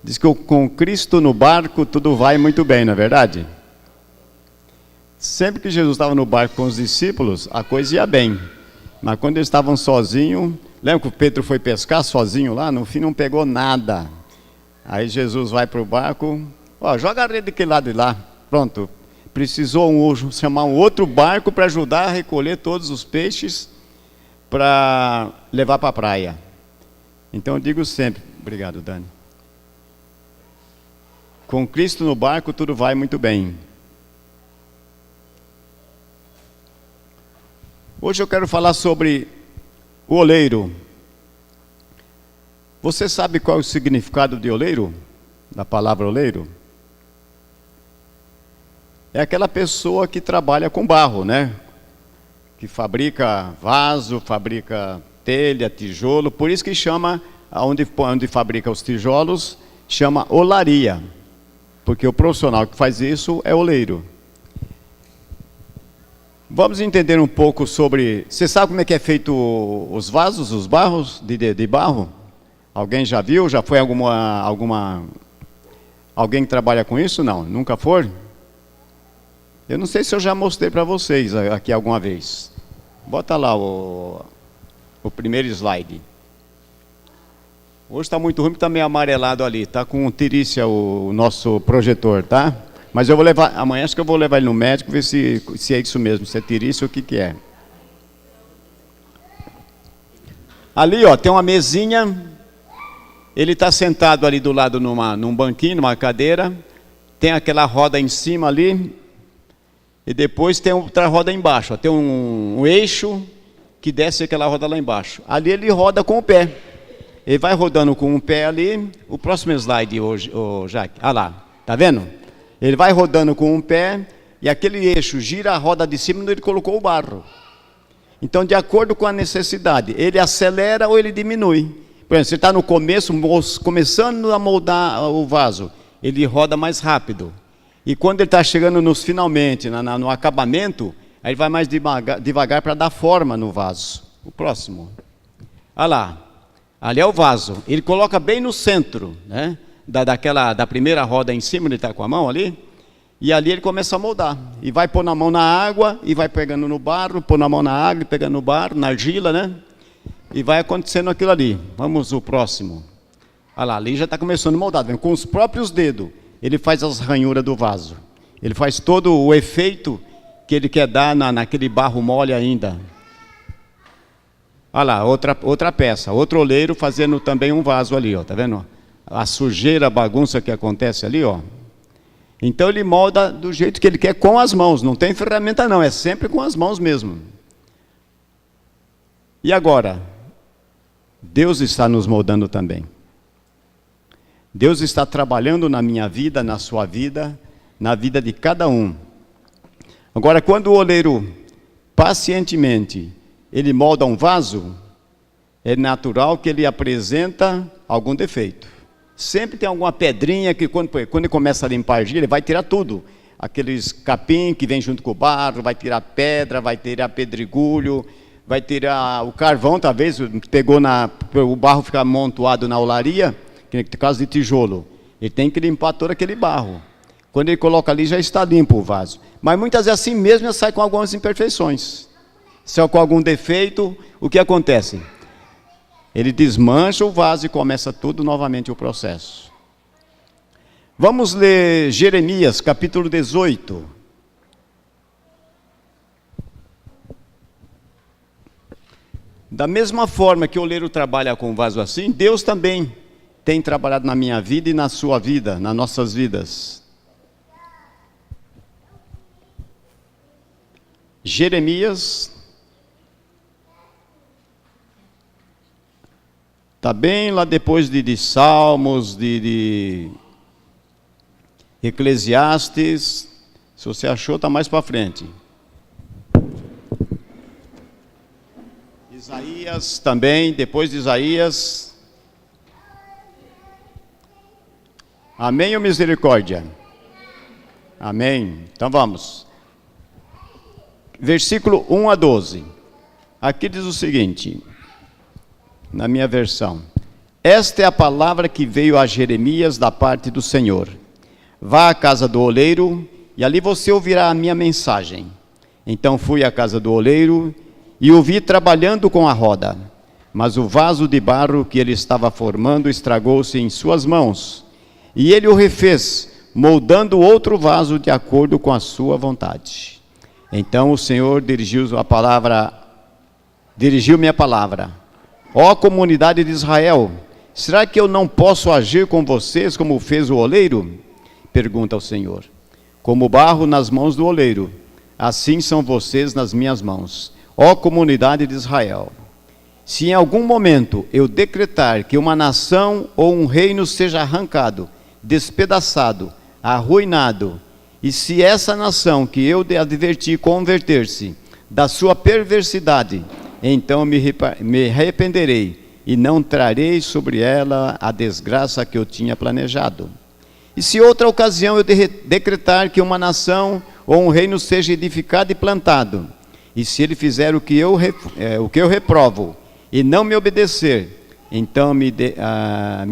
Diz que com Cristo no barco tudo vai muito bem, não é verdade? Sempre que Jesus estava no barco com os discípulos, a coisa ia bem. Mas quando eles estavam sozinhos, lembra que o Pedro foi pescar sozinho lá? No fim não pegou nada. Aí Jesus vai para o barco, joga a rede daquele lado de lá. Pronto, precisou chamar um outro barco para ajudar a recolher todos os peixes para levar para a praia. Então eu digo sempre, obrigado Dani. Com Cristo no barco tudo vai muito bem. Hoje eu quero falar sobre o oleiro. Você sabe qual é o significado de oleiro? Da palavra oleiro? É aquela pessoa que trabalha com barro, né? Que fabrica vaso, fabrica telha, tijolo. Por isso que chama, onde fabrica os tijolos, chama olaria. Porque o profissional que faz isso é oleiro. Vamos entender um pouco sobre... Você sabe como é que é feito os vasos, os barros de barro? Alguém já viu? Já foi alguém que trabalha com isso? Não, nunca foi? Eu não sei se eu já mostrei para vocês aqui alguma vez. Bota lá o primeiro slide. Hoje está muito ruim, está meio amarelado ali. Está com tirícia o nosso projetor, tá? Mas eu vou levar, amanhã acho que eu vou levar ele no médico, ver se é isso mesmo, se é tirícia ou o que é. Ali, tem uma mesinha. Ele está sentado ali do lado num banquinho, numa cadeira. Tem aquela roda em cima ali. E depois tem outra roda embaixo. Tem um eixo que desce aquela roda lá embaixo. Ali ele roda com o pé. Ele vai rodando com um pé ali. O próximo slide hoje, Jaque. Ah lá, tá vendo? Ele vai rodando com um pé e aquele eixo gira a roda de cima onde ele colocou o barro. Então, de acordo com a necessidade, ele acelera ou ele diminui. Por exemplo, você está no começo, começando a moldar o vaso, ele roda mais rápido. E quando ele está chegando nos finalmente, no acabamento, aí ele vai mais devagar para dar forma no vaso. O próximo. Olha lá. Ali é o vaso. Ele coloca bem no centro, né? Da primeira roda em cima, ele está com a mão ali. E ali ele começa a moldar. E vai pôr na mão na água, e vai pegando no barro, pôr na mão na água, e pegando no barro, na argila, né? E vai acontecendo aquilo ali. Vamos o próximo. Olha lá, ali já está começando a moldar. Com os próprios dedos, ele faz as ranhuras do vaso. Ele faz todo o efeito que ele quer dar naquele barro mole ainda. Olha lá, outra peça, outro oleiro fazendo também um vaso ali, tá vendo? A sujeira, a bagunça que acontece ali, Então ele molda do jeito que ele quer com as mãos, não tem ferramenta não, é sempre com as mãos mesmo. E agora? Deus está nos moldando também. Deus está trabalhando na minha vida, na sua vida, na vida de cada um. Agora, quando o oleiro pacientemente ele molda um vaso, é natural que ele apresenta algum defeito. Sempre tem alguma pedrinha que quando ele começa a limpar a argila, ele vai tirar tudo. Aqueles capim que vem junto com o barro, vai tirar pedra, vai tirar pedregulho, vai tirar o carvão, talvez pegou o barro ficar amontoado na olaria, que no caso de tijolo. Ele tem que limpar todo aquele barro. Quando ele coloca ali, já está limpo o vaso. Mas muitas vezes assim mesmo, ele sai com algumas imperfeições. Se com algum defeito, o que acontece? Ele desmancha o vaso e começa tudo novamente o processo. Vamos ler Jeremias, capítulo 18. Da mesma forma que o oleiro trabalha com vaso assim, Deus também tem trabalhado na minha vida e na sua vida, nas nossas vidas. Jeremias... Está bem lá depois de Salmos, de Eclesiastes. Se você achou, está mais para frente. Isaías também, depois de Isaías. Amém ou misericórdia? Amém. Então vamos. Versículo 1 a 12. Aqui diz o seguinte... Na minha versão: esta é a palavra que veio a Jeremias da parte do Senhor. Vá à casa do oleiro, e ali você ouvirá a minha mensagem. Então fui à casa do oleiro, e o vi trabalhando com a roda. Mas o vaso de barro que ele estava formando estragou-se em suas mãos. E ele o refez, moldando outro vaso de acordo com a sua vontade. Então o Senhor dirigiu-me a palavra. Ó comunidade de Israel, será que eu não posso agir com vocês como fez o oleiro? Pergunta o Senhor. Como barro nas mãos do oleiro, assim são vocês nas minhas mãos, ó comunidade de Israel. Se em algum momento eu decretar que uma nação ou um reino seja arrancado, despedaçado, arruinado, e se essa nação que eu adverti converter-se da sua perversidade, então me arrependerei e não trarei sobre ela a desgraça que eu tinha planejado. E se outra ocasião eu decretar que uma nação ou um reino seja edificado e plantado, e se ele fizer o que eu reprovo, e não me obedecer, então me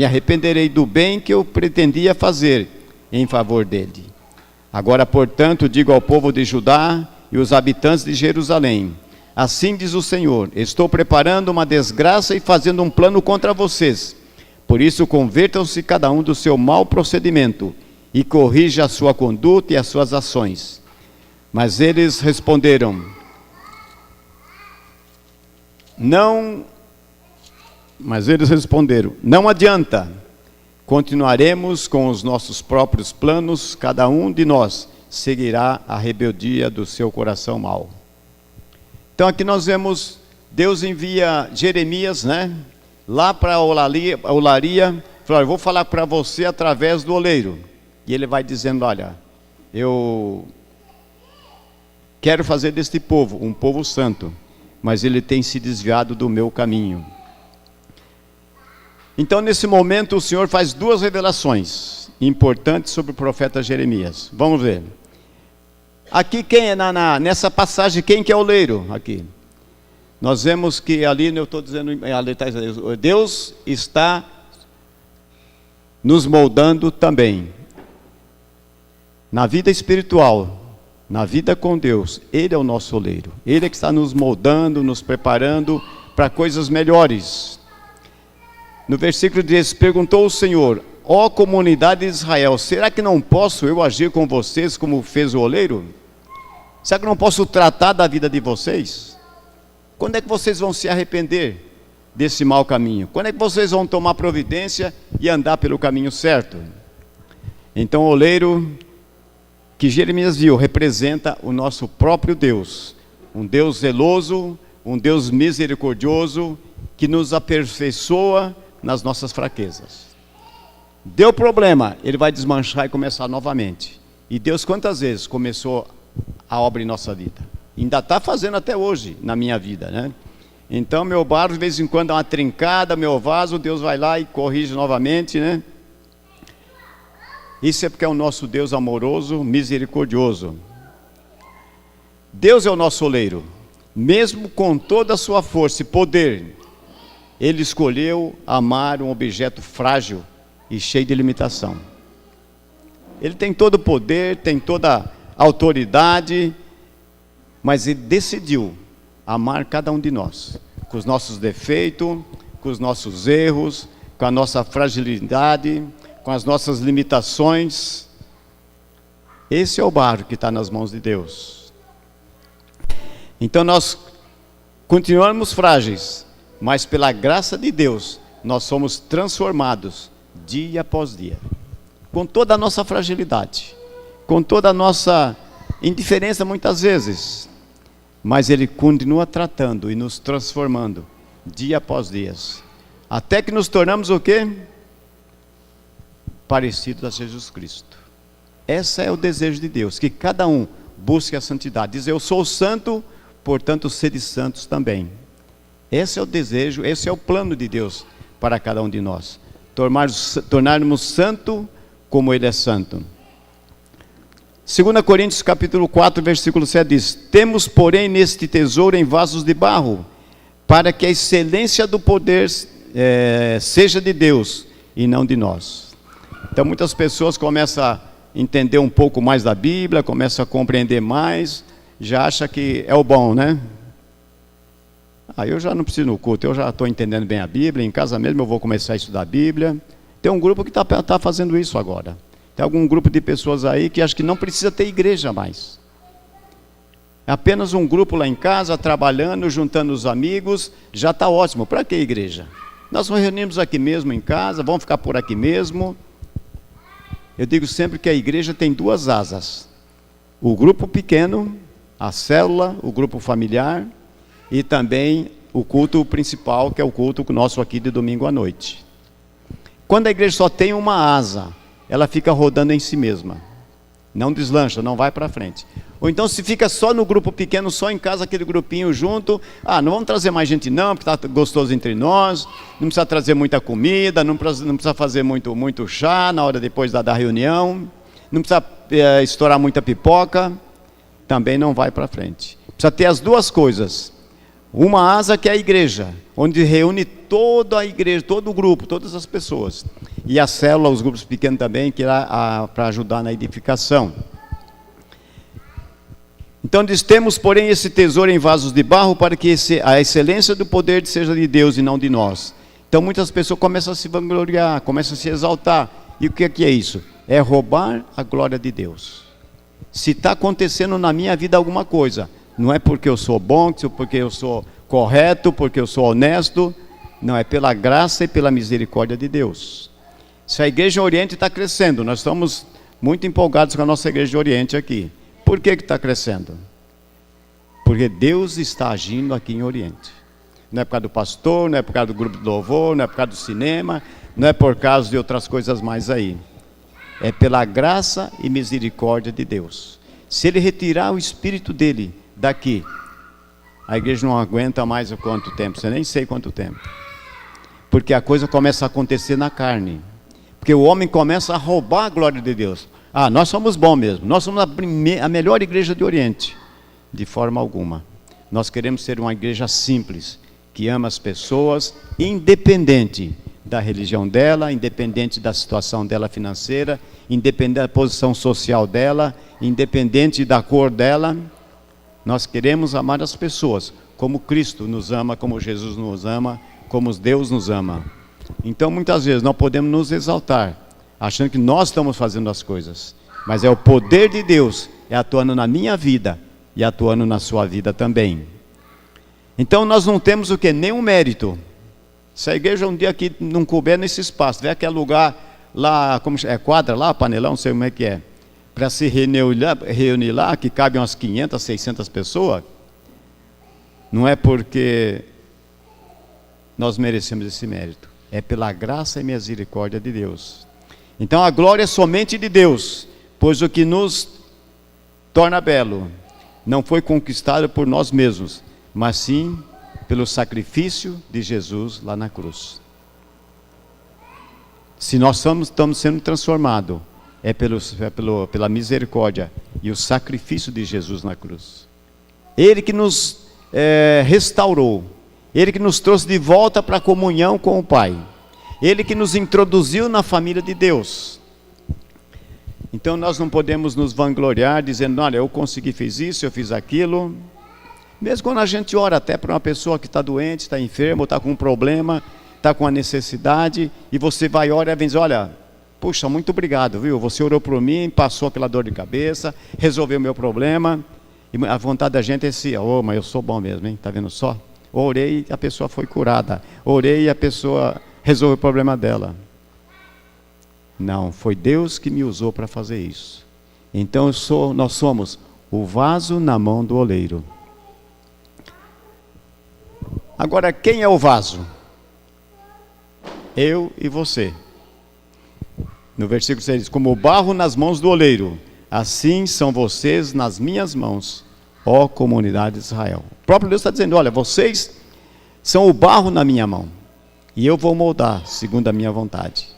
arrependerei do bem que eu pretendia fazer em favor dele. Agora, portanto, digo ao povo de Judá e os habitantes de Jerusalém, assim diz o Senhor, estou preparando uma desgraça e fazendo um plano contra vocês. Por isso, convertam-se cada um do seu mau procedimento e corrija a sua conduta e as suas ações. Mas eles responderam, não adianta, continuaremos com os nossos próprios planos, cada um de nós seguirá a rebeldia do seu coração mau. Então aqui nós vemos, Deus envia Jeremias, lá para a olaria, falou, eu vou falar para você através do oleiro. E ele vai dizendo, olha, eu quero fazer deste povo um povo santo, mas ele tem se desviado do meu caminho. Então, nesse momento, o Senhor faz duas revelações importantes sobre o profeta Jeremias. Vamos ver. Aqui, quem é nessa passagem, quem que é o oleiro? Aqui. Nós vemos que ali, eu estou dizendo, Deus está nos moldando também. Na vida espiritual, na vida com Deus, Ele é o nosso oleiro. Ele é que está nos moldando, nos preparando para coisas melhores. No versículo 10, perguntou o Senhor, ó comunidade de Israel, será que não posso eu agir com vocês como fez o oleiro? Será que não posso tratar da vida de vocês? Quando é que vocês vão se arrepender desse mau caminho? Quando é que vocês vão tomar providência e andar pelo caminho certo? Então o oleiro que Jeremias viu representa o nosso próprio Deus, um Deus zeloso, um Deus misericordioso, que nos aperfeiçoa nas nossas fraquezas. Deu problema, Ele vai desmanchar e começar novamente. E Deus quantas vezes começou a obra em nossa vida? Ainda está fazendo até hoje na minha vida, Então meu barro de vez em quando dá uma trincada, meu vaso, Deus vai lá e corrige novamente, Isso é porque é o nosso Deus amoroso, misericordioso. Deus é o nosso oleiro. Mesmo com toda a sua força e poder, Ele escolheu amar um objeto frágil e cheio de limitação. Ele tem todo o poder, tem toda a autoridade, mas Ele decidiu amar cada um de nós, com os nossos defeitos, com os nossos erros, com a nossa fragilidade, com as nossas limitações. Esse é o barro que está nas mãos de Deus. Então nós continuamos frágeis, mas pela graça de Deus, nós somos transformados dia após dia. Com toda a nossa fragilidade, com toda a nossa indiferença muitas vezes, mas Ele continua tratando e nos transformando dia após dia. Até que nos tornamos o quê? Parecidos a Jesus Cristo. Esse é o desejo de Deus, que cada um busque a santidade. Diz, eu sou santo, portanto sede santos também. Esse é o desejo, esse é o plano de Deus para cada um de nós. Tornarmos santo como Ele é santo. 2 Coríntios capítulo 4, versículo 7 diz, temos porém neste tesouro em vasos de barro, para que a excelência do poder seja de Deus e não de nós. Então muitas pessoas começam a entender um pouco mais da Bíblia, começam a compreender mais, já acha que é o bom, né? Eu já não preciso no culto, eu já estou entendendo bem a Bíblia, em casa mesmo eu vou começar a estudar a Bíblia. Tem um grupo que está fazendo isso agora. Tem algum grupo de pessoas aí que acha que não precisa ter igreja mais. É apenas um grupo lá em casa, trabalhando, juntando os amigos, já está ótimo. Para que igreja? Nós nos reunimos aqui mesmo em casa, vamos ficar por aqui mesmo. Eu digo sempre que a igreja tem duas asas. O grupo pequeno, a célula, o grupo familiar e também o culto principal, que é o culto nosso aqui de domingo à noite. Quando a igreja só tem uma asa, ela fica rodando em si mesma. Não deslancha, não vai para frente. Ou então se fica só no grupo pequeno, só em casa, aquele grupinho junto. Não vamos trazer mais gente não, porque está gostoso entre nós. Não precisa trazer muita comida, não precisa fazer muito chá na hora depois da reunião. Não precisa estourar muita pipoca. Também não vai para frente. Precisa ter as duas coisas. Uma asa que é a igreja, onde reúne toda a igreja, todo o grupo, todas as pessoas. E a célula, os grupos pequenos também, que é para ajudar na edificação. Então diz, temos porém esse tesouro em vasos de barro, para que a excelência do poder seja de Deus e não de nós. Então muitas pessoas começam a se vangloriar, começam a se exaltar. E o que é isso? É roubar a glória de Deus. Se está acontecendo na minha vida alguma coisa, não é porque eu sou bom, porque eu sou correto, porque eu sou honesto. Não, é pela graça e pela misericórdia de Deus. Se a Igreja Oriente está crescendo, nós estamos muito empolgados com a nossa Igreja Oriente aqui. Por que está crescendo? Porque Deus está agindo aqui em Oriente. Não é por causa do pastor, não é por causa do grupo de louvor, não é por causa do cinema, não é por causa de outras coisas mais aí. É pela graça e misericórdia de Deus. Se Ele retirar o Espírito dele daqui, a igreja não aguenta mais quanto tempo, você nem sei quanto tempo, porque a coisa começa a acontecer na carne, porque o homem começa a roubar a glória de Deus. Nós somos bons mesmo, nós somos a melhor igreja de Oriente. De forma alguma. Nós queremos ser uma igreja simples, que ama as pessoas, independente da religião dela, independente da situação dela financeira, independente da posição social dela, independente da cor dela. Nós queremos amar as pessoas como Cristo nos ama, como Jesus nos ama, como Deus nos ama. Então muitas vezes nós podemos nos exaltar, achando que nós estamos fazendo as coisas, mas é o poder de Deus atuando na minha vida e atuando na sua vida também. Então nós não temos o que? Nenhum mérito. Se a igreja um dia aqui não couber nesse espaço, tiver que alugar lá, como é, quadra lá, panelão, não sei como é que é, para se reunir lá, que cabem umas 500, 600 pessoas, não é porque nós merecemos esse mérito, é pela graça e misericórdia de Deus. Então a glória é somente de Deus, pois o que nos torna belo não foi conquistado por nós mesmos, mas sim pelo sacrifício de Jesus lá na cruz. Se nós estamos sendo transformados, é pela misericórdia e o sacrifício de Jesus na cruz. Ele que nos restaurou, Ele que nos trouxe de volta para a comunhão com o Pai, Ele que nos introduziu na família de Deus. Então nós não podemos nos vangloriar dizendo, olha, eu consegui, fiz isso, eu fiz aquilo. Mesmo quando a gente ora até para uma pessoa que está doente, está enferma, está com um problema, está com uma necessidade, e você vai orar e vem dizer, olha, puxa, muito obrigado, viu? Você orou por mim, passou aquela dor de cabeça, resolveu o meu problema. E a vontade da gente é assim, mas eu sou bom mesmo, hein? Está vendo só? Orei e a pessoa foi curada. Orei e a pessoa resolveu o problema dela. Não, foi Deus que me usou para fazer isso. Então nós somos o vaso na mão do oleiro. Agora, quem é o vaso? Eu e você. No versículo 6 diz, como o barro nas mãos do oleiro, assim são vocês nas minhas mãos, ó comunidade de Israel. O próprio Deus está dizendo, olha, vocês são o barro na minha mão, e eu vou moldar segundo a minha vontade.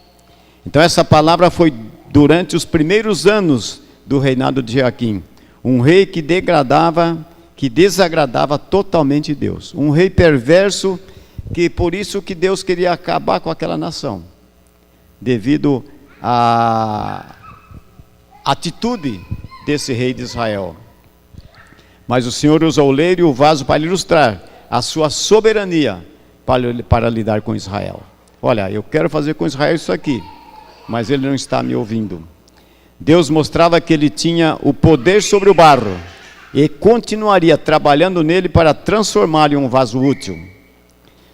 Então essa palavra foi durante os primeiros anos do reinado de Joaquim, um rei que desagradava totalmente Deus, um rei perverso que por isso que Deus queria acabar com aquela nação, devido à atitude desse rei de Israel. Mas o Senhor usou o oleiro e o vaso para ilustrar a sua soberania para lidar com Israel. Olha, eu quero fazer com Israel isso aqui, mas ele não está me ouvindo. Deus mostrava que ele tinha o poder sobre o barro e continuaria trabalhando nele para transformá-lo em um vaso útil.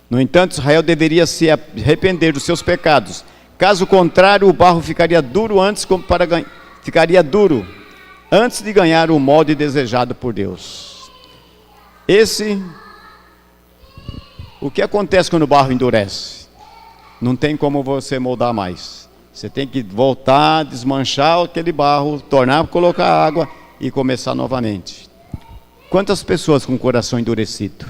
No entanto, Israel deveria se arrepender dos seus pecados. Caso contrário, o barro ficaria duro antes de ganhar o molde desejado por Deus. O que acontece quando o barro endurece? Não tem como você moldar mais. Você tem que voltar, desmanchar aquele barro, colocar água e começar novamente. Quantas pessoas com o coração endurecido?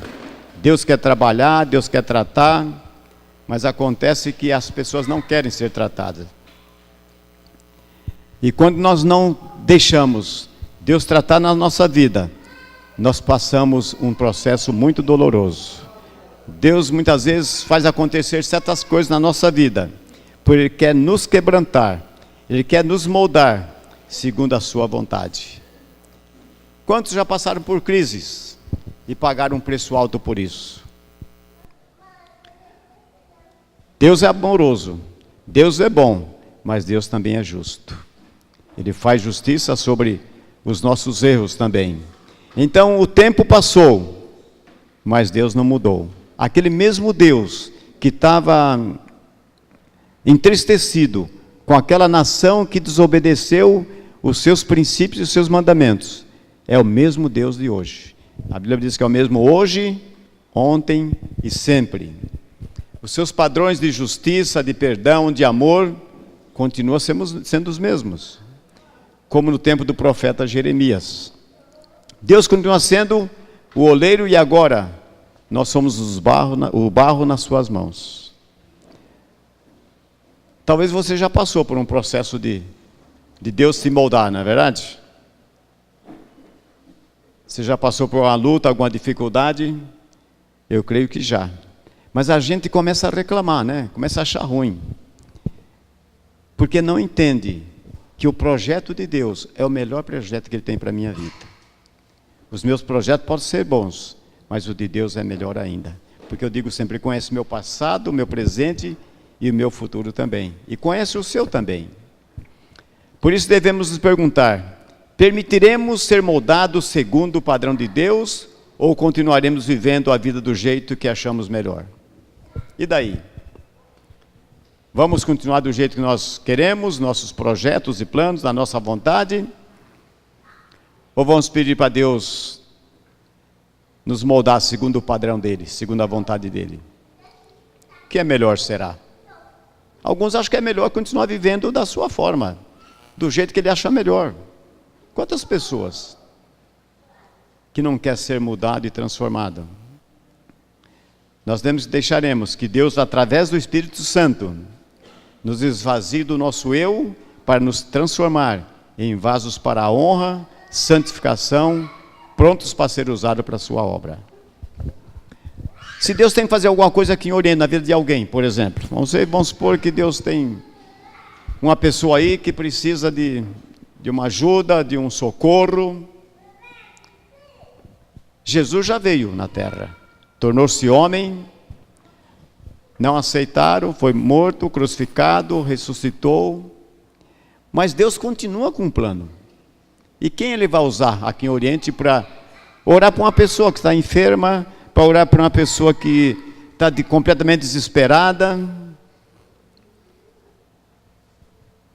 Deus quer trabalhar, Deus quer tratar, mas acontece que as pessoas não querem ser tratadas. E quando nós não deixamos Deus tratar na nossa vida, nós passamos um processo muito doloroso. Deus muitas vezes faz acontecer certas coisas na nossa vida, porque Ele quer nos quebrantar, Ele quer nos moldar segundo a sua vontade. Quantos já passaram por crises e pagaram um preço alto por isso? Deus é amoroso, Deus é bom, mas Deus também é justo. Ele faz justiça sobre os nossos erros também. Então o tempo passou, mas Deus não mudou. Aquele mesmo Deus que estava entristecido com aquela nação que desobedeceu os seus princípios e os seus mandamentos, é o mesmo Deus de hoje. A Bíblia diz que é o mesmo hoje, ontem e sempre. Os seus padrões de justiça, de perdão, de amor, continuam sendo os mesmos, como no tempo do profeta Jeremias. Deus continua sendo o oleiro e agora nós somos o barro nas suas mãos. Talvez você já passou por um processo de Deus se moldar, não é verdade? Você já passou por uma luta, alguma dificuldade? Eu creio que já. Mas a gente começa a reclamar, né? Começa a achar ruim. Porque não entende que o projeto de Deus é o melhor projeto que Ele tem para a minha vida. Os meus projetos podem ser bons, mas o de Deus é melhor ainda. Porque eu digo sempre, Ele conhece o meu passado, o meu presente e o meu futuro também. E conhece o seu também. Por isso devemos nos perguntar, permitiremos ser moldados segundo o padrão de Deus ou continuaremos vivendo a vida do jeito que achamos melhor? E daí? Vamos continuar do jeito que nós queremos, nossos projetos e planos, da nossa vontade? Ou vamos pedir para Deus nos moldar segundo o padrão dEle, segundo a vontade dEle? O que é melhor será? Alguns acham que é melhor continuar vivendo da sua forma, do jeito que ele acha melhor. Quantas pessoas que não quer ser mudado e transformado? Nós deixaremos que Deus, através do Espírito Santo, nos esvazie do nosso eu para nos transformar em vasos para a honra, santificação, prontos para ser usados para a sua obra. Se Deus tem que fazer alguma coisa aqui em Oriente, na vida de alguém, por exemplo, vamos supor que Deus tem uma pessoa aí que precisa de uma ajuda, de um socorro. Jesus já veio na terra, tornou-se homem, não aceitaram, foi morto, crucificado, ressuscitou, mas Deus continua com um plano. E quem Ele vai usar aqui em Oriente para orar para uma pessoa que está enferma, para orar para uma pessoa que está completamente desesperada?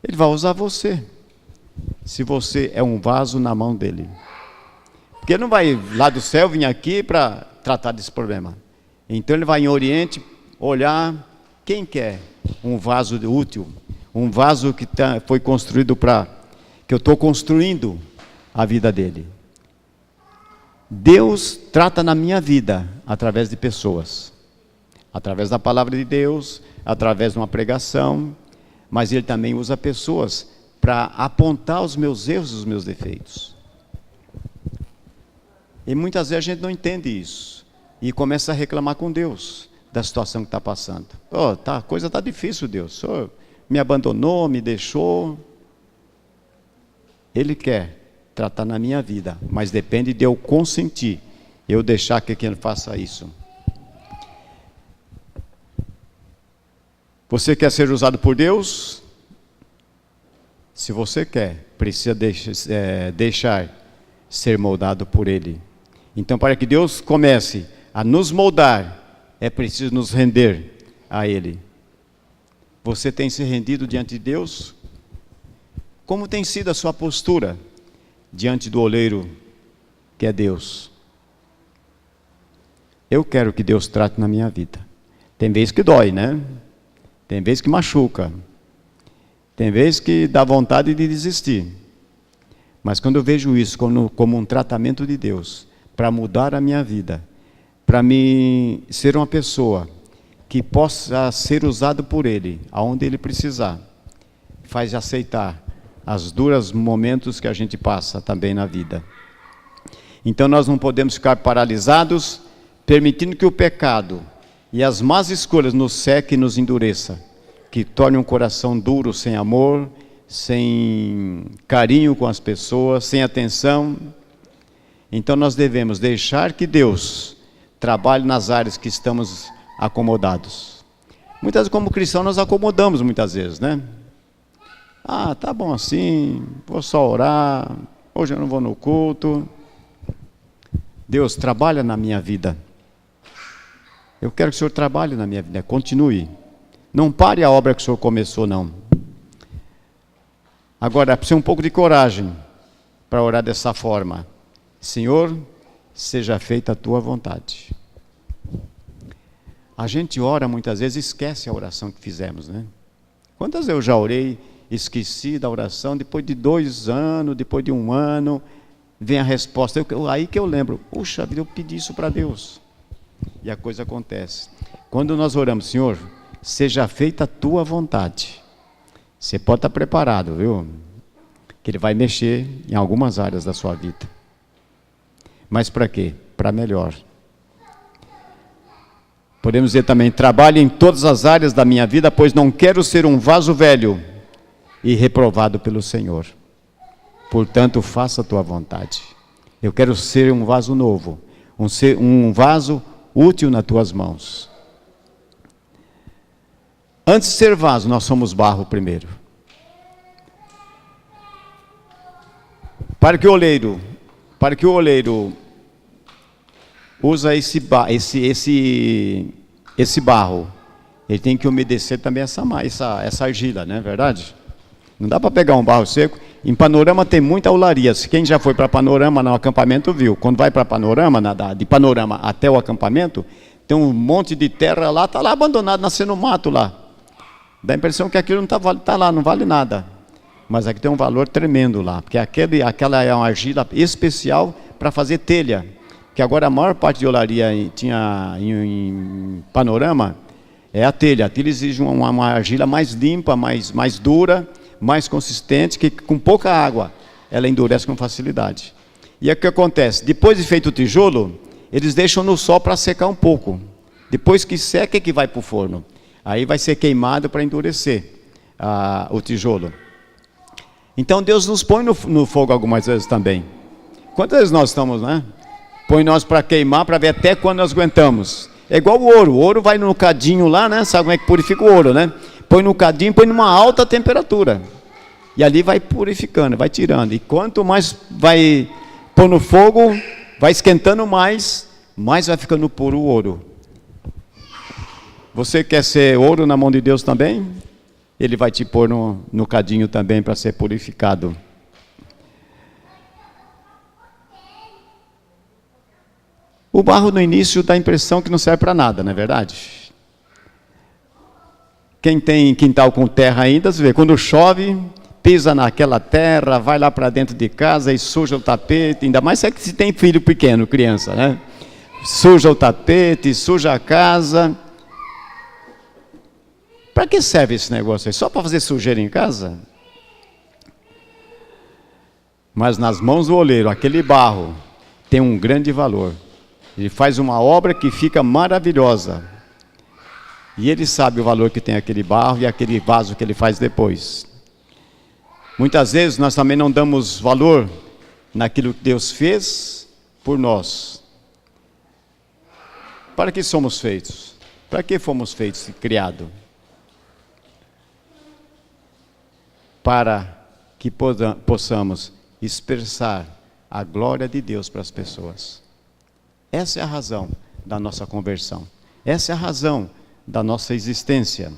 Ele vai usar você, se você é um vaso na mão dEle. Porque Ele não vai lá do céu vir aqui para tratar desse problema. Então Ele vai em Oriente olhar quem quer um vaso útil, um vaso que foi construído que eu estou construindo a vida dele. Deus trata na minha vida através de pessoas, através da palavra de Deus, através de uma pregação, mas Ele também usa pessoas para apontar os meus erros e os meus defeitos. E muitas vezes a gente não entende isso e começa a reclamar com Deus da situação que está passando. A coisa está difícil, Deus. O Senhor me abandonou, me deixou. Ele quer tratar na minha vida, mas depende de eu consentir, eu deixar que Ele faça isso. Você quer ser usado por Deus? Se você quer, precisa deixar ser moldado por Ele. Então, para que Deus comece a nos moldar, é preciso nos render a Ele. Você tem se rendido diante de Deus? Como tem sido a sua postura diante do oleiro que é Deus? Eu quero que Deus trate na minha vida. Tem vezes que dói, né? Tem vezes que machuca. Tem vezes que dá vontade de desistir. Mas quando eu vejo isso como um tratamento de Deus, para mudar a minha vida, para mim ser uma pessoa que possa ser usado por Ele, aonde Ele precisar, faz aceitar os duros momentos que a gente passa também na vida. Então nós não podemos ficar paralisados, permitindo que o pecado e as más escolhas nos seque e nos endureça, que torne um coração duro, sem amor, sem carinho com as pessoas, sem atenção. Então nós devemos deixar que Deus trabalhe nas áreas que estamos acomodados. Muitas vezes, como cristãos, nós acomodamos muitas vezes, né? Tá bom assim, vou só orar, hoje eu não vou no culto. Deus, trabalha na minha vida. Eu quero que o Senhor trabalhe na minha vida, continue. Não pare a obra que o Senhor começou, não. Agora, precisa um pouco de coragem para orar dessa forma. Senhor, seja feita a Tua vontade. A gente ora muitas vezes e esquece a oração que fizemos, né? Quantas vezes eu já orei, esqueci da oração, depois de 2 anos, depois de 1 ano, vem a resposta. Aí que eu lembro, puxa vida, eu pedi isso para Deus. E a coisa acontece. Quando nós oramos, Senhor, seja feita a Tua vontade. Você pode estar preparado, viu? Que Ele vai mexer em algumas áreas da sua vida. Mas para quê? Para melhor. Podemos dizer também, trabalhe em todas as áreas da minha vida, pois não quero ser um vaso velho e reprovado pelo Senhor. Portanto, faça a Tua vontade. Eu quero ser um vaso novo, um vaso útil nas Tuas mãos. Antes de ser vaso, nós somos barro primeiro. Para que o oleiro usa esse barro, ele tem que umedecer também essa argila, não é verdade? Não dá para pegar um barro seco. Em Panorama tem muita olaria. Quem já foi para Panorama no acampamento viu. Quando vai para Panorama, de Panorama até o acampamento, tem um monte de terra lá, está lá abandonado, nascendo mato lá. Dá a impressão que aquilo não está lá, não vale nada. Mas aqui tem um valor tremendo lá, porque aquela é uma argila especial para fazer telha. Que agora a maior parte de olaria tinha em Panorama é a telha. A telha exige uma argila mais limpa, mais dura, mais consistente, que com pouca água ela endurece com facilidade. E o que acontece? Depois de feito o tijolo, eles deixam no sol para secar um pouco. Depois que seca é que vai para o forno. Aí vai ser queimado para endurecer o tijolo. Então Deus nos põe no fogo algumas vezes também. Quantas vezes nós estamos, né? Põe nós para queimar, para ver até quando nós aguentamos. É igual o ouro. O ouro vai no cadinho lá, né? Sabe como é que purifica o ouro, né? Põe no cadinho, põe numa alta temperatura. E ali vai purificando, vai tirando. E quanto mais vai pôr no fogo, vai esquentando mais vai ficando puro o ouro. Você quer ser ouro na mão de Deus também? Ele vai te pôr no cadinho também para ser purificado. O barro no início dá a impressão que não serve para nada, não é verdade? Quem tem quintal com terra ainda, você vê, quando chove, pisa naquela terra, vai lá para dentro de casa e suja o tapete, ainda mais se tem filho pequeno, criança, né? Suja o tapete, suja a casa. Para que serve esse negócio aí? Só para fazer sujeira em casa? Mas nas mãos do oleiro, aquele barro tem um grande valor. Ele faz uma obra que fica maravilhosa. E Ele sabe o valor que tem aquele barro e aquele vaso que Ele faz depois. Muitas vezes nós também não damos valor naquilo que Deus fez por nós. Para que somos feitos? Para que fomos feitos e criados? Para que possamos expressar a glória de Deus para as pessoas. Essa é a razão da nossa conversão. Essa é a razão da nossa existência.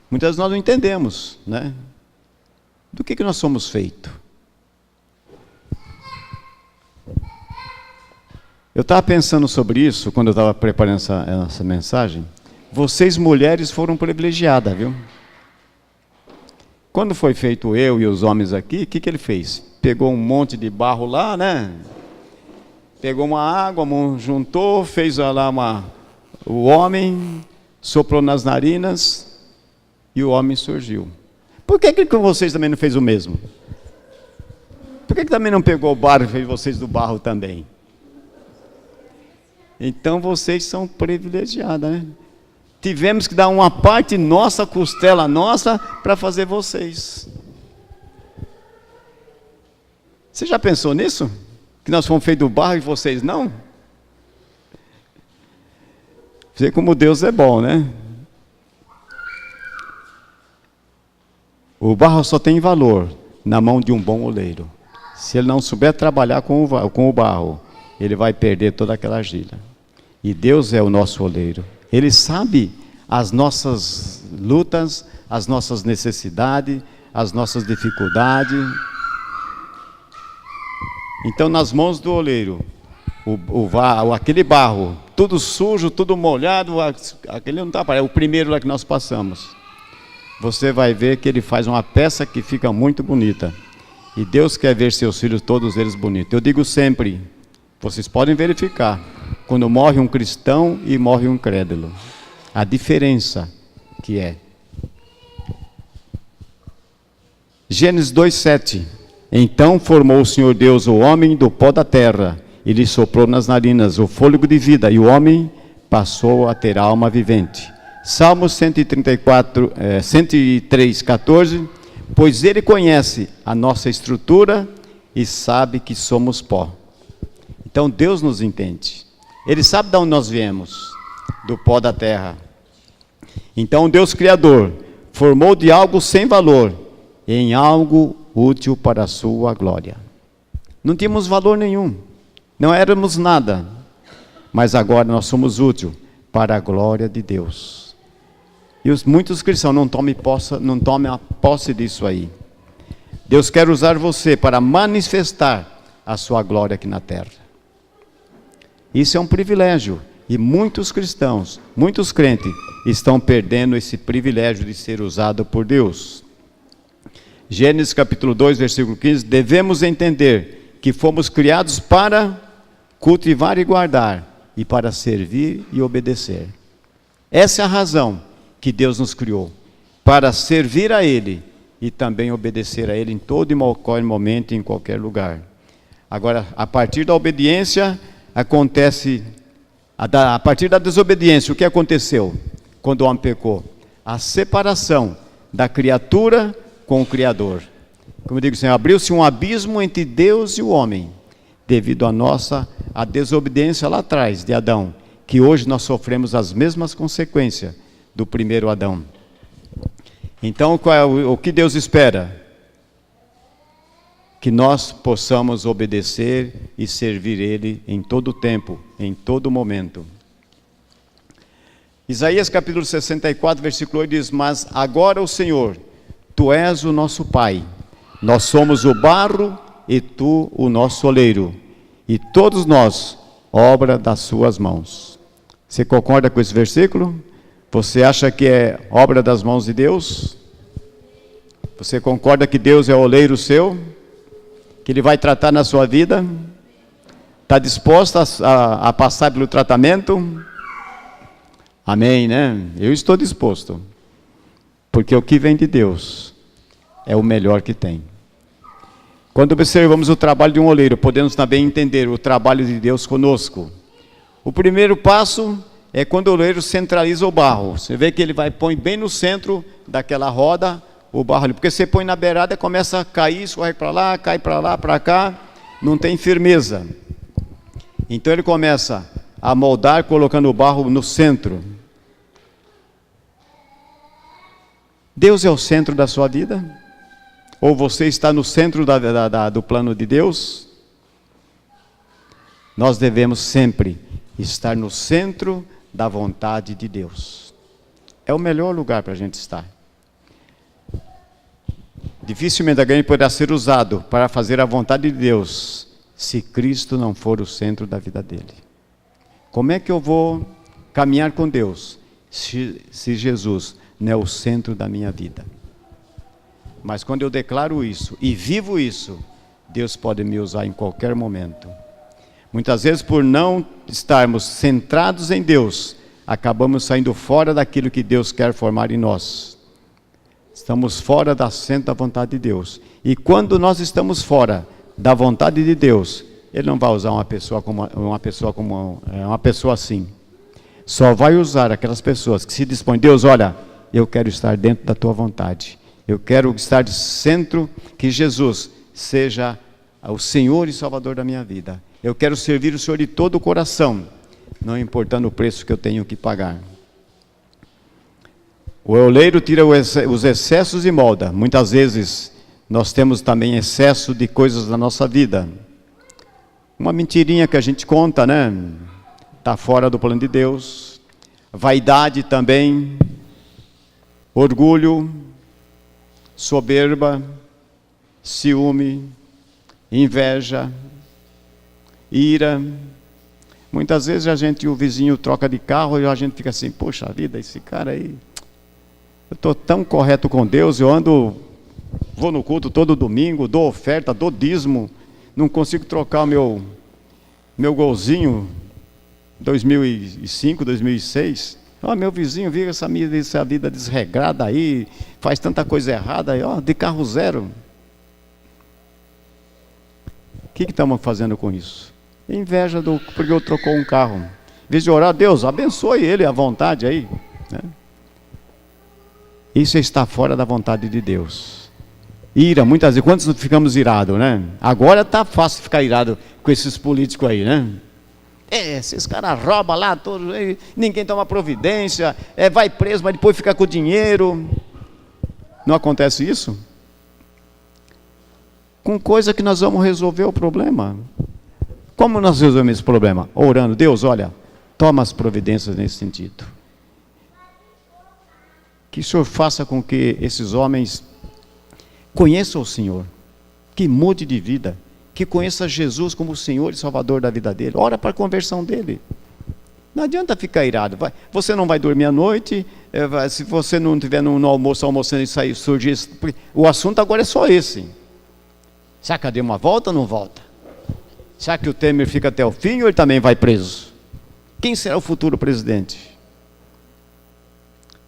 Muitas vezes nós não entendemos, né? Do que nós somos feitos. Eu estava pensando sobre isso quando eu estava preparando essa mensagem. Vocês mulheres foram privilegiadas, viu? Quando foi feito eu e os homens aqui, o que ele fez? Pegou um monte de barro lá, né? Pegou uma água, juntou, fez lá o homem, soprou nas narinas e o homem surgiu. Por que com vocês também não fez o mesmo? Por que também não pegou o barro e fez vocês do barro também? Então vocês são privilegiadas, né? Tivemos que dar uma parte nossa, costela nossa, para fazer vocês. Você já pensou nisso? Que nós fomos feitos do barro e vocês não? Vê como Deus é bom, né? O barro só tem valor na mão de um bom oleiro. Se ele não souber trabalhar com o barro, ele vai perder toda aquela argila. E Deus é o nosso oleiro. Ele sabe as nossas lutas, as nossas necessidades, as nossas dificuldades. Então, nas mãos do oleiro, aquele barro, tudo sujo, tudo molhado, aquele não está, é o primeiro lá que nós passamos. Você vai ver que ele faz uma peça que fica muito bonita. E Deus quer ver seus filhos, todos eles bonitos. Eu digo sempre, vocês podem verificar, quando morre um cristão e morre um incrédulo, a diferença que é. Gênesis 2:7. Então formou o Senhor Deus o homem do pó da terra, e lhe soprou nas narinas o fôlego de vida, e o homem passou a ter alma vivente. Salmos 103:14. Pois ele conhece a nossa estrutura e sabe que somos pó. Então Deus nos entende. Ele sabe de onde nós viemos, do pó da terra. Então Deus Criador formou de algo sem valor em algo útil para a sua glória. Não tínhamos valor nenhum, não éramos nada, mas agora nós somos úteis para a glória de Deus. E muitos cristãos não tomem a posse disso aí. Deus quer usar você para manifestar a sua glória aqui na terra. Isso é um privilégio, e muitos cristãos, muitos crentes, estão perdendo esse privilégio de ser usado por Deus. Gênesis capítulo 2, versículo 15, devemos entender que fomos criados para cultivar e guardar, e para servir e obedecer. Essa é a razão que Deus nos criou, para servir a Ele, e também obedecer a Ele em todo e qualquer momento, em qualquer lugar. Agora, a partir da obediência, a partir da desobediência, o que aconteceu quando o homem pecou? A separação da criatura com o Criador. Como eu digo, Senhor, abriu-se um abismo entre Deus e o homem, devido à desobediência lá atrás de Adão, que hoje nós sofremos as mesmas consequências do primeiro Adão. Então, o que Deus espera? Que nós possamos obedecer e servir Ele em todo o tempo, em todo momento. Isaías capítulo 64, versículo 8 diz: mas agora o Senhor, Tu és o nosso Pai, nós somos o barro e Tu o nosso oleiro, e todos nós, obra das Suas mãos. Você concorda com esse versículo? Você acha que é obra das mãos de Deus? Você concorda que Deus é o oleiro seu? Que Ele vai tratar na sua vida? Está disposto a passar pelo tratamento? Amém, né? Eu estou disposto. Porque o que vem de Deus é o melhor que tem. Quando observamos o trabalho de um oleiro, podemos também entender o trabalho de Deus conosco. O primeiro passo é quando o oleiro centraliza o barro. Você vê que ele põe bem no centro daquela roda o barro ali. Porque você põe na beirada, começa a cair, escorre para lá, cai para lá, para cá, não tem firmeza. Então ele começa a moldar, colocando o barro no centro. Deus é o centro da sua vida? Ou você está no centro do plano de Deus? Nós devemos sempre estar no centro da vontade de Deus. É o melhor lugar para a gente estar. Dificilmente alguém poderá ser usado para fazer a vontade de Deus se Cristo não for o centro da vida dele. Como é que eu vou caminhar com Deus se Jesus não é o centro da minha vida? Mas quando eu declaro isso e vivo isso, Deus pode me usar em qualquer momento. Muitas vezes, por não estarmos centrados em Deus, acabamos saindo fora daquilo que Deus quer formar em nós. Estamos fora da centro da vontade de Deus. E quando nós estamos fora da vontade de Deus, Ele não vai usar uma pessoa assim. Só vai usar aquelas pessoas que se dispõem. Deus, olha, eu quero estar dentro da tua vontade. Eu quero estar de centro, que Jesus seja o Senhor e Salvador da minha vida. Eu quero servir o Senhor de todo o coração, não importando o preço que eu tenho que pagar. O oleiro tira os excessos e molda. Muitas vezes nós temos também excesso de coisas na nossa vida. Uma mentirinha que a gente conta, né? Está fora do plano de Deus. Vaidade também. Orgulho. Soberba. Ciúme. Inveja. Ira. Muitas vezes o vizinho troca de carro e a gente fica assim, poxa vida, esse cara aí, eu estou tão correto com Deus, vou no culto todo domingo, dou oferta, dou dízimo, não consigo trocar o meu golzinho 2005, 2006. Meu vizinho vive essa vida desregrada aí, faz tanta coisa errada aí, de carro zero. O que estamos fazendo com isso? Inveja porque eu trocou um carro. Em vez de orar, Deus, abençoe ele à vontade aí. Né? Isso está fora da vontade de Deus. Ira, muitas vezes, quantos ficamos irados, né? Agora está fácil ficar irado com esses políticos aí, né? Esses caras roubam lá, ninguém toma providência, vai preso, mas depois fica com o dinheiro. Não acontece isso? Com coisa que nós vamos resolver o problema. Como nós resolvemos esse problema? Orando, Deus, olha, toma as providências nesse sentido. Que o Senhor faça com que esses homens conheçam o Senhor, que mude de vida, que conheça Jesus como o Senhor e Salvador da vida dele. Ora para a conversão dele. Não adianta ficar irado. Você não vai dormir à noite, se você não estiver no almoço, almoçando e surgir. O assunto agora é só esse. Será que deu uma volta ou não volta? Será que o Temer fica até o fim ou ele também vai preso? Quem será o futuro presidente?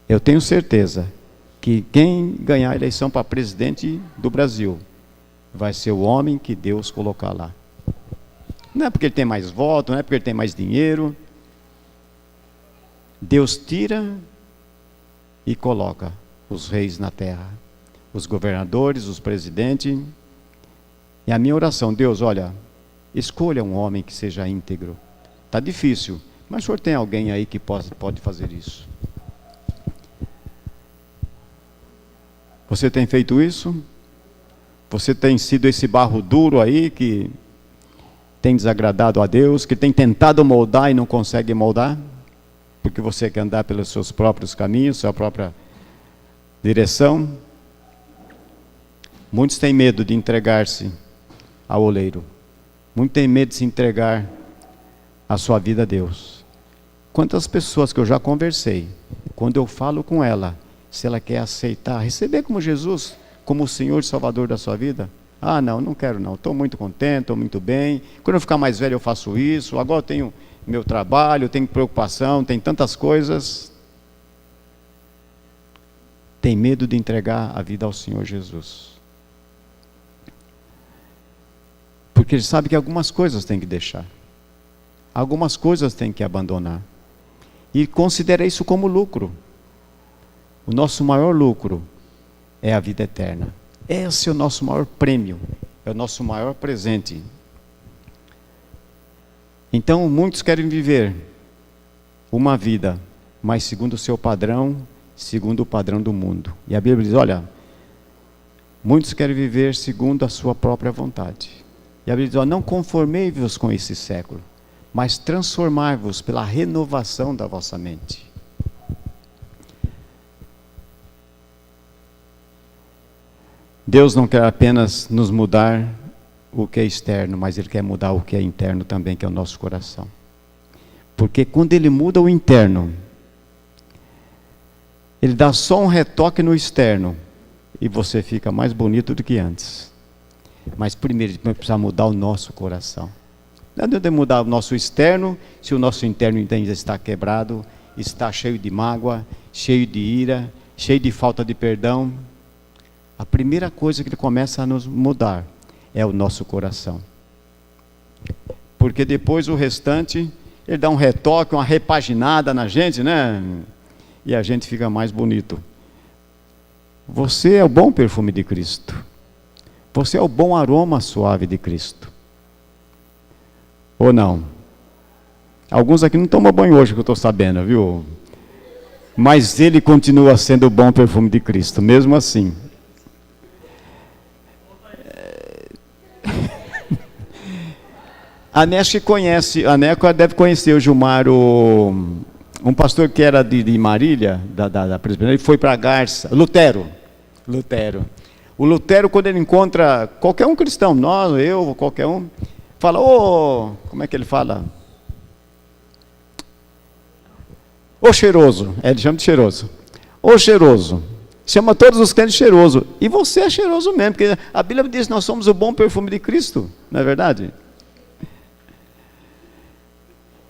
Eu tenho certeza que quem ganhar a eleição para presidente do Brasil vai ser o homem que Deus colocar lá. Não é porque ele tem mais voto, não é porque ele tem mais dinheiro. Deus tira e coloca os reis na terra, os governadores, os presidentes. E a minha oração, Deus, olha, escolha um homem que seja íntegro. Está difícil, mas o senhor tem alguém aí que pode fazer isso. Você tem feito isso? Você tem sido esse barro duro aí que tem desagradado a Deus, que tem tentado moldar e não consegue moldar? Porque você quer andar pelos seus próprios caminhos, sua própria direção? Muitos têm medo de entregar-se ao oleiro. Muitos têm medo de se entregar a sua vida a Deus. Quantas pessoas que eu já conversei, quando eu falo com ela, se ela quer aceitar, receber como Jesus, como o Senhor e Salvador da sua vida, não quero não, estou muito contente, estou muito bem, quando eu ficar mais velho eu faço isso, agora eu tenho meu trabalho, eu tenho preocupação, tem tantas coisas. Tem medo de entregar a vida ao Senhor Jesus. Porque ele sabe que algumas coisas tem que deixar. Algumas coisas tem que abandonar. E considera isso como lucro. O nosso maior lucro é a vida eterna. Esse é o nosso maior prêmio, é o nosso maior presente. Então, muitos querem viver uma vida, mas segundo o seu padrão, segundo o padrão do mundo. E a Bíblia diz, olha, muitos querem viver segundo a sua própria vontade. E a Bíblia diz, olha, não conformei-vos com esse século, mas transformai-vos pela renovação da vossa mente. Deus não quer apenas nos mudar o que é externo, mas Ele quer mudar o que é interno também, que é o nosso coração. Porque quando Ele muda o interno, Ele dá só um retoque no externo, e você fica mais bonito do que antes. Mas primeiro Ele precisa mudar o nosso coração. Não adianta mudar o nosso externo, se o nosso interno ainda está quebrado, está cheio de mágoa, cheio de ira, cheio de falta de perdão. A primeira coisa que Ele começa a nos mudar é o nosso coração. Porque depois o restante, Ele dá um retoque, uma repaginada na gente, né? E a gente fica mais bonito. Você é o bom perfume de Cristo. Você é o bom aroma suave de Cristo. Ou não? Alguns aqui não tomam banho hoje, que eu estou sabendo, viu? Mas Ele continua sendo o bom perfume de Cristo, mesmo assim. A Neca conhece, a Neca deve conhecer o Gilmar, um pastor que era de Marília, da Presbiteriana, ele foi para Garça, Lutero. O Lutero, quando ele encontra qualquer um cristão, nós, eu, qualquer um, fala, como é que ele fala? Ô cheiroso, ele chama de cheiroso. Ô cheiroso, chama todos os crentes cheiroso. E você é cheiroso mesmo, porque a Bíblia diz que nós somos o bom perfume de Cristo, não é verdade?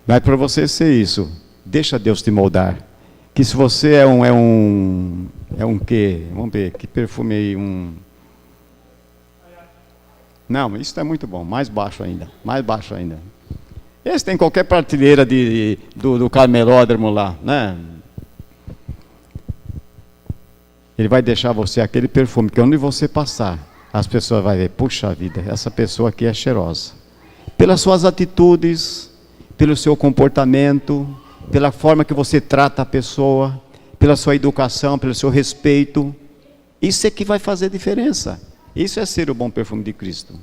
Mas para você ser isso, deixa Deus te moldar. Que se você é um quê? Vamos ver, que perfume aí, Não, isso é muito bom, mais baixo ainda. Esse tem qualquer prateleira do Carmelódromo lá, né? Ele vai deixar você aquele perfume, que onde você passar, as pessoas vão ver, puxa vida, essa pessoa aqui é cheirosa. Pelas suas atitudes, pelo seu comportamento, pela forma que você trata a pessoa, pela sua educação, pelo seu respeito. Isso é que vai fazer diferença. Isso é ser o bom perfume de Cristo.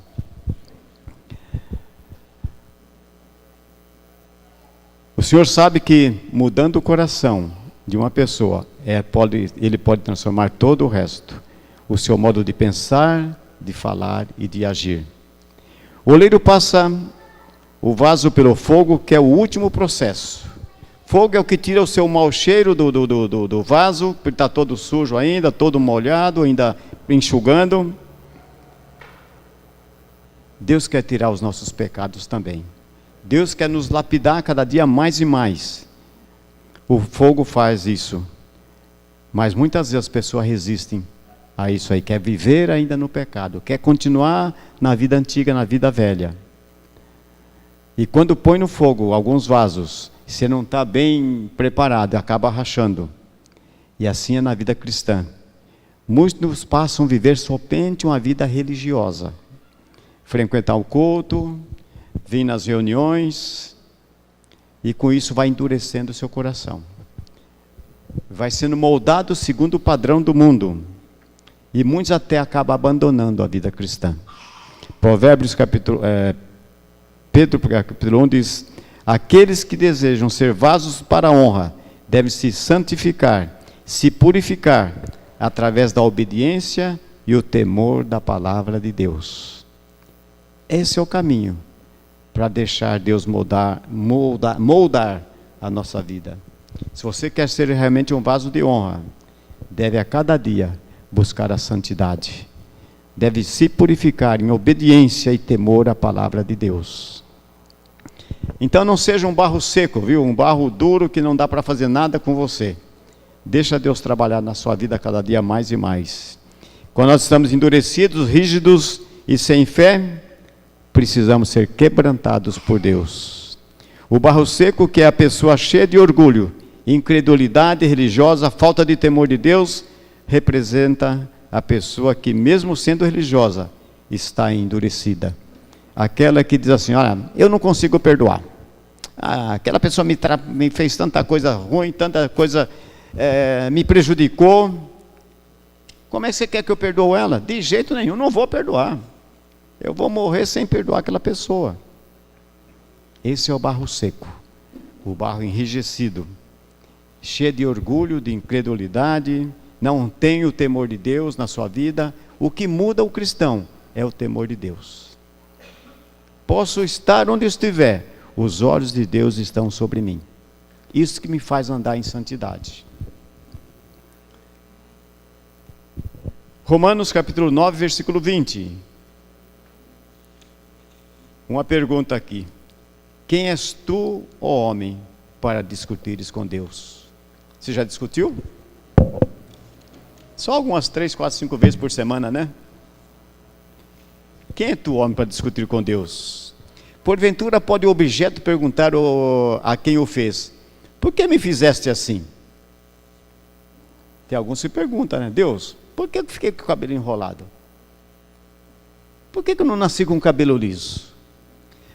O Senhor sabe que mudando o coração de uma pessoa, Ele pode transformar todo o resto. O seu modo de pensar, de falar e de agir. O oleiro passa o vaso pelo fogo, que é o último processo. Fogo é o que tira o seu mau cheiro do vaso, porque está todo sujo ainda, todo molhado, ainda enxugando. Deus quer tirar os nossos pecados também. Deus quer nos lapidar cada dia mais e mais. O fogo faz isso. Mas muitas vezes as pessoas resistem a isso aí, quer viver ainda no pecado, quer continuar na vida antiga, na vida velha. E quando põe no fogo alguns vasos, você não está bem preparado, acaba rachando. E assim é na vida cristã. Muitos passam a viver somente uma vida religiosa. Frequentar o culto, vir nas reuniões, e com isso vai endurecendo o seu coração. Vai sendo moldado segundo o padrão do mundo. E muitos até acabam abandonando a vida cristã. Provérbios Pedro, capítulo 1, diz: aqueles que desejam ser vasos para a honra, devem se santificar, se purificar, através da obediência e o temor da palavra de Deus. Esse é o caminho para deixar Deus moldar a nossa vida. Se você quer ser realmente um vaso de honra, deve a cada dia buscar a santidade. Deve se purificar em obediência e temor à palavra de Deus. Então não seja um barro seco, viu? Um barro duro que não dá para fazer nada com você. Deixa Deus trabalhar na sua vida cada dia mais e mais. Quando nós estamos endurecidos, rígidos e sem fé, precisamos ser quebrantados por Deus. O barro seco, que é a pessoa cheia de orgulho, Incredulidade religiosa, falta de temor de Deus, representa a pessoa que, mesmo sendo religiosa, está endurecida. Aquela que diz assim: olha, eu não consigo perdoar. Aquela pessoa me fez tanta coisa ruim, tanta coisa me prejudicou. Como é que você quer que eu perdoe ela? De jeito nenhum, não vou perdoar. Eu vou morrer sem perdoar aquela pessoa. Esse é o barro seco, o barro enrijecido, cheio de orgulho, de incredulidade, não tem o temor de Deus na sua vida. O que muda o cristão é o temor de Deus. Posso estar onde estiver, os olhos de Deus estão sobre mim. Isso que me faz andar em santidade. Romanos capítulo 9, versículo 20. Uma pergunta aqui. Quem és tu, ó homem, para discutires com Deus? Você já discutiu? Só algumas 3, 4, 5 vezes por semana, né? Quem é tu, homem, para discutir com Deus? Porventura pode o objeto perguntar a quem o fez: por que me fizeste assim? Tem alguns que se perguntam, né? Deus, por que eu fiquei com o cabelo enrolado? Por que eu não nasci com o cabelo liso?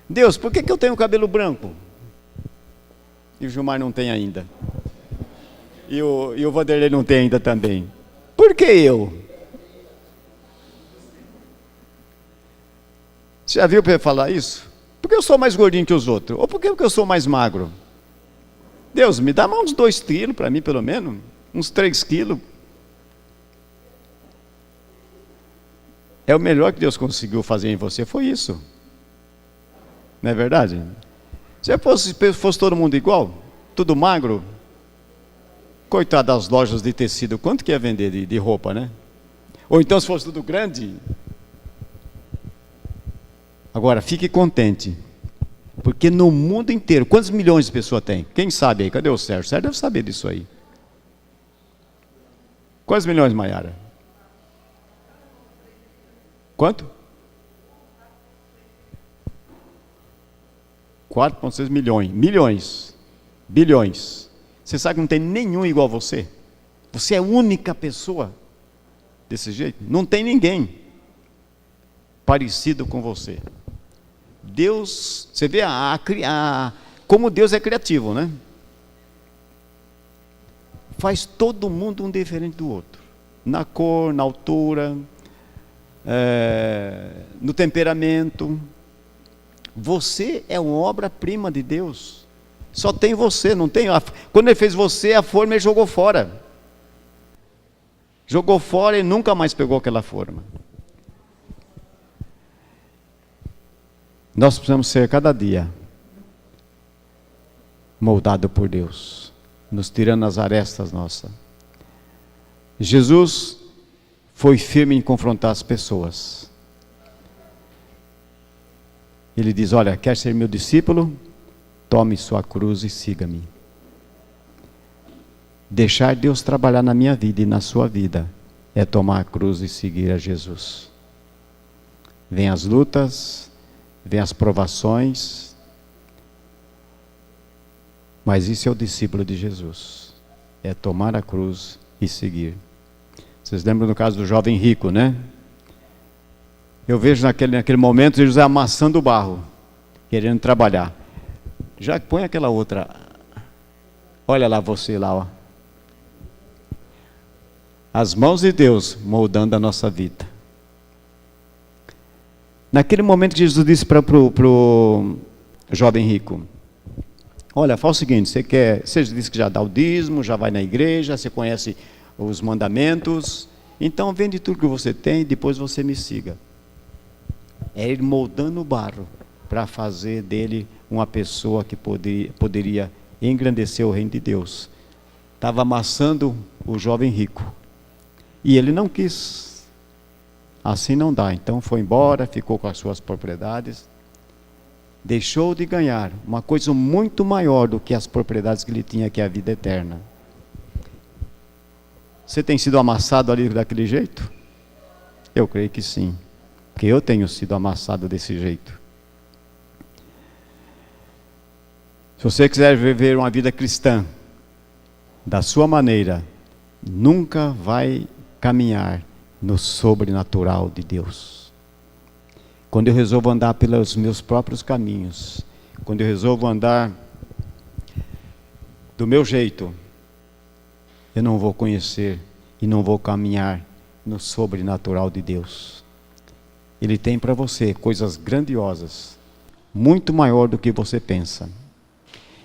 Deus, por que eu tenho o cabelo branco? E o Gilmar não tem ainda. E o Vanderlei não tem ainda também. Por que eu? Você já viu para falar isso? Por que eu sou mais gordinho que os outros? Ou por que eu sou mais magro? Deus, me dá uns 2 quilos para mim, pelo menos. Uns 3 quilos. É o melhor que Deus conseguiu fazer em você, foi isso. Não é verdade? Se fosse todo mundo igual, tudo magro, coitado das lojas de tecido, quanto que ia vender de roupa, né? Ou então se fosse tudo grande. Agora, fique contente, porque no mundo inteiro, quantos milhões de pessoas tem? Quem sabe aí? Cadê o Sérgio? O Sérgio deve saber disso aí. Quantos milhões, Maiara? Quanto? 4,6 milhões. Milhões. Bilhões. Você sabe que não tem nenhum igual a você? Você é a única pessoa desse jeito? Não tem ninguém parecido com você. Deus, você vê como Deus é criativo, né? Faz todo mundo um diferente do outro. Na cor, na altura, no temperamento. Você é uma obra-prima de Deus. Só tem você, não tem. Quando Ele fez você, a forma Ele jogou fora. Jogou fora e nunca mais pegou aquela forma. Nós precisamos ser cada dia moldado por Deus, nos tirando as arestas nossas. Jesus foi firme em confrontar as pessoas. Ele diz: olha, quer ser meu discípulo? Tome sua cruz e siga-me. Deixar Deus trabalhar na minha vida e na sua vida é tomar a cruz e seguir a Jesus. Vem as lutas, vem as provações, mas isso é o discípulo de Jesus, é tomar a cruz e seguir. Vocês lembram do caso do jovem rico, né? Eu vejo naquele momento Jesus amassando o barro, querendo trabalhar. Já põe aquela outra, olha lá você lá, ó. As mãos de Deus moldando a nossa vida. Naquele momento que Jesus disse para o jovem rico: olha, faz o seguinte, você disse que já dá o dízimo, já vai na igreja, você conhece os mandamentos, então vende tudo que você tem e depois você me siga. É ele moldando o barro para fazer dele uma pessoa que poderia engrandecer o reino de Deus. Estava amassando o jovem rico e ele não quis. Assim não dá. Então foi embora, ficou com as suas propriedades, deixou de ganhar uma coisa muito maior do que as propriedades que ele tinha, que é a vida eterna. Você tem sido amassado ali daquele jeito? Eu creio que sim, porque eu tenho sido amassado desse jeito. Se você quiser viver uma vida cristã, da sua maneira, nunca vai caminhar no sobrenatural de Deus. Quando eu resolvo andar pelos meus próprios caminhos, quando eu resolvo andar do meu jeito, eu não vou conhecer e não vou caminhar no sobrenatural de Deus. Ele tem para você coisas grandiosas, muito maior do que você pensa.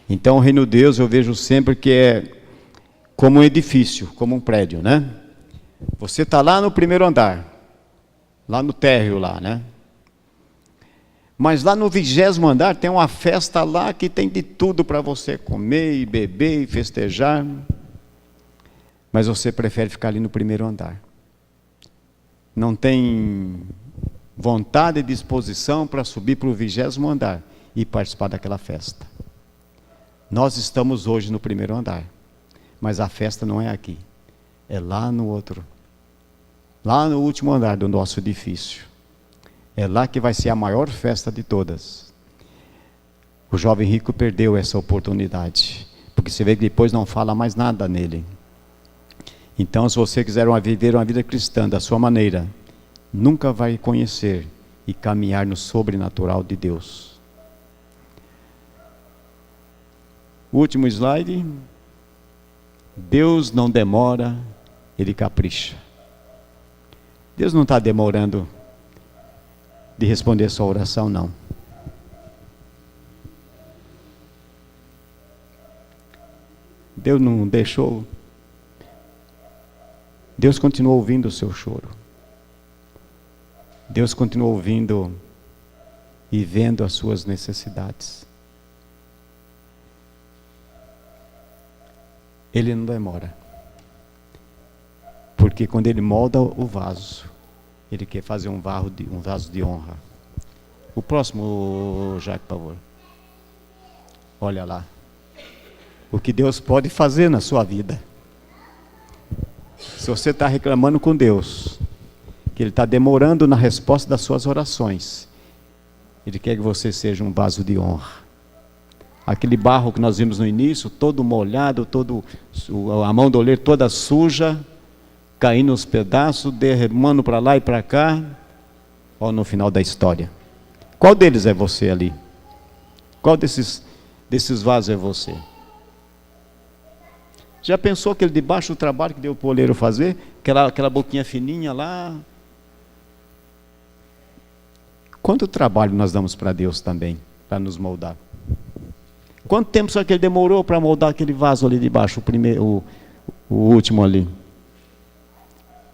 Então o reino de Deus eu vejo sempre que é como um edifício, como um prédio, né? Você está lá no primeiro andar, lá no térreo lá, né? Mas lá no 20º andar tem uma festa lá que tem de tudo para você comer e beber e festejar. Mas você prefere ficar ali no primeiro andar. Não tem vontade e disposição para subir para o 20º andar e participar daquela festa. Nós estamos hoje no primeiro andar, mas a festa não é aqui. É lá no outro, lá no último andar do nosso edifício. É lá que vai ser a maior festa de todas. O jovem rico perdeu essa oportunidade, porque você vê que depois não fala mais nada nele. Então, se você quiser viver uma vida cristã da sua maneira, nunca vai conhecer e caminhar no sobrenatural de Deus. O último slide. Deus não demora, Ele capricha. Deus não está demorando de responder sua oração, não. Deus não deixou. Deus continua ouvindo o seu choro. Deus continua ouvindo e vendo as suas necessidades. Ele não demora. Porque quando Ele molda o vaso, Ele quer fazer um vaso de honra. O próximo, Jacques, por favor. Olha lá. O que Deus pode fazer na sua vida. Se você está reclamando com Deus, que Ele está demorando na resposta das suas orações, Ele quer que você seja um vaso de honra. Aquele barro que nós vimos no início, todo molhado, a mão do oleiro toda suja, caindo nos pedaços, derramando para lá e para cá. Olha no final da história. Qual deles é você ali? Qual desses vasos é você? Já pensou aquele debaixo do trabalho que deu para o oleiro fazer? Aquela boquinha fininha lá. Quanto trabalho nós damos para Deus também, para nos moldar? Quanto tempo só que Ele demorou para moldar aquele vaso ali de baixo, o último ali?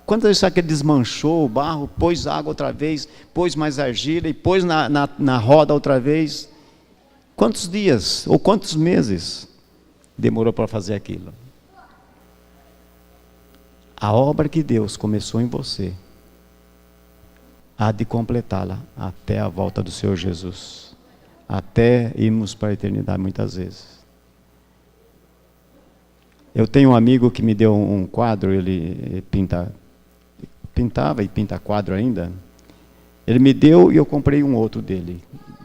Quantas vezes só que Ele desmanchou o barro, pôs água outra vez, pôs mais argila e pôs na roda outra vez? Quantos dias ou quantos meses demorou para fazer aquilo? A obra que Deus começou em você, há de completá-la até a volta do Senhor Jesus. Até irmos para a eternidade muitas vezes. Eu tenho um amigo que me deu um quadro, ele pintava e pinta quadro ainda. Ele me deu e eu comprei um outro dele.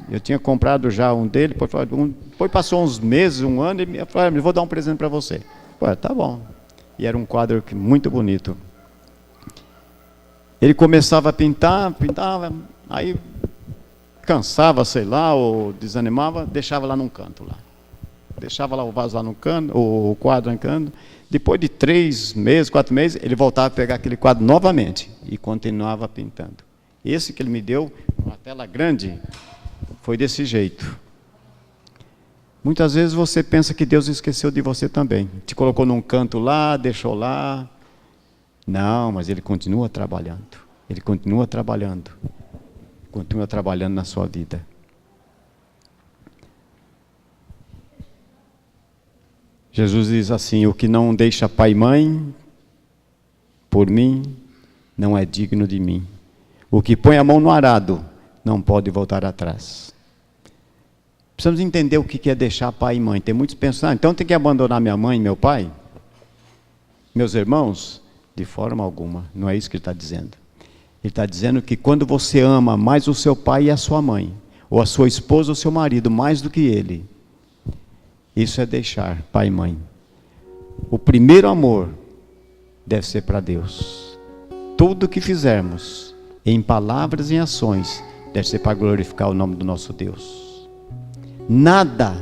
Eu tinha comprado já um dele, depois passou uns meses, um ano, e eu falei, vou dar um presente para você. Pô, tá bom. E era um quadro muito bonito. Ele começava a pintar, pintava, aí cansava, sei lá, ou desanimava, deixava lá num canto lá. Deixava lá o vaso lá no canto, o quadro no canto. Depois de 3 meses, 4 meses, ele voltava a pegar aquele quadro novamente e continuava pintando. Esse que ele me deu, uma tela grande, foi desse jeito. Muitas vezes você pensa que Deus esqueceu de você também. Te colocou num canto lá, deixou lá. Não, mas Ele continua trabalhando. Ele continua trabalhando. Continua trabalhando na sua vida. Jesus diz assim: o que não deixa pai e mãe por mim, não é digno de mim. O que põe a mão no arado, não pode voltar atrás. Precisamos entender o que é deixar pai e mãe. Tem muitos pensando, então tem que abandonar minha mãe e meu pai? Meus irmãos, de forma alguma, não é isso que ele está dizendo. Ele está dizendo que quando você ama mais o seu pai e a sua mãe, ou a sua esposa ou seu marido mais do que ele, isso é deixar pai e mãe. o primeiro amor deve ser para Deus. Tudo que fizermos, em palavras e em ações, deve ser para glorificar o nome do nosso Deus. Nada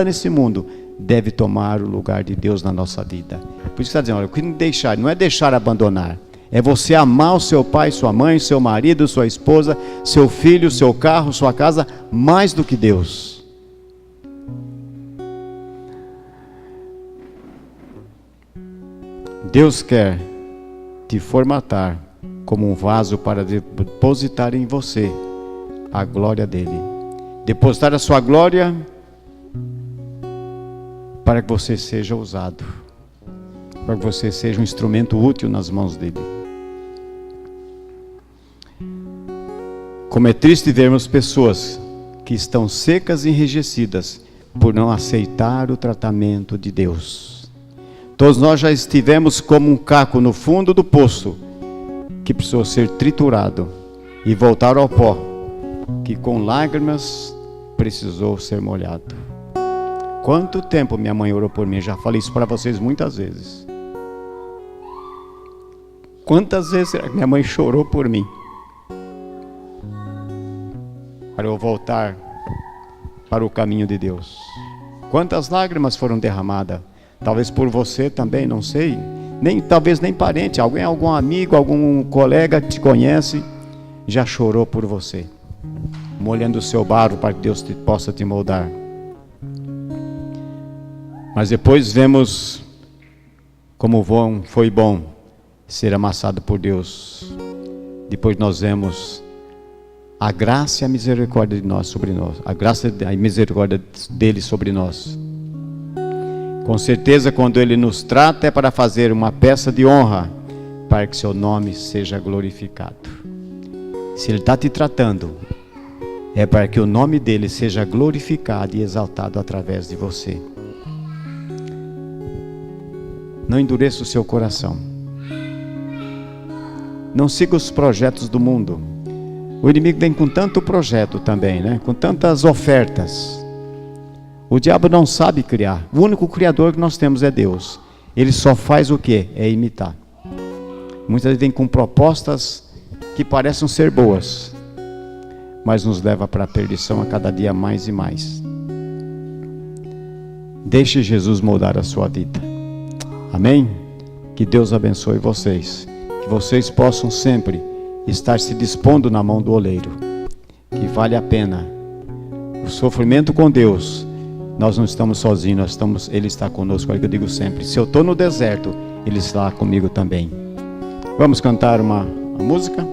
nesse mundo deve tomar o lugar de Deus na nossa vida. Por isso que está dizendo, olha, o que não é deixar abandonar, é você amar o seu pai, sua mãe, seu marido, sua esposa, seu filho, seu carro, sua casa, mais do que Deus. Deus quer te formatar como um vaso para depositar em você a glória dele. Depositar a sua glória para que você seja usado, para que você seja um instrumento útil nas mãos dele. Como é triste vermos pessoas que estão secas e enrijecidas por não aceitar o tratamento de Deus. Todos nós já estivemos como um caco no fundo do poço, que precisou ser triturado e voltar ao pó, que com lágrimas precisou ser molhado. Quanto tempo minha mãe orou por mim? Já falei isso para vocês muitas vezes. Quantas vezes minha mãe chorou por mim? Para eu voltar para o caminho de Deus. Quantas lágrimas foram derramadas? Talvez por você também, não sei. Talvez nem parente, algum amigo, algum colega que te conhece, já chorou por você, molhando o seu barro para que Deus possa te moldar. Mas depois vemos como foi bom ser amassado por Deus. Depois nós vemos a graça e a misericórdia de nós sobre nós, a graça e a misericórdia dele sobre nós. Com certeza, quando ele nos trata, é para fazer uma peça de honra, para que seu nome seja glorificado. Se ele está te tratando, é para que o nome dele seja glorificado e exaltado através de você. Não endureça o seu coração. Não siga os projetos do mundo. O inimigo vem com tanto projeto também, né? Com tantas ofertas. O diabo não sabe criar. O único criador que nós temos é Deus. Ele só faz o quê? É imitar. Muitas vezes vem com propostas que parecem ser boas, mas nos leva para a perdição a cada dia mais e mais. Deixe Jesus moldar a sua vida. Amém? Que Deus abençoe vocês. Que vocês possam sempre estar se dispondo na mão do oleiro. Que vale a pena. O sofrimento com Deus, nós não estamos sozinhos, Ele está conosco. É o que eu digo sempre. Se eu estou no deserto, Ele está comigo também. Vamos cantar uma música?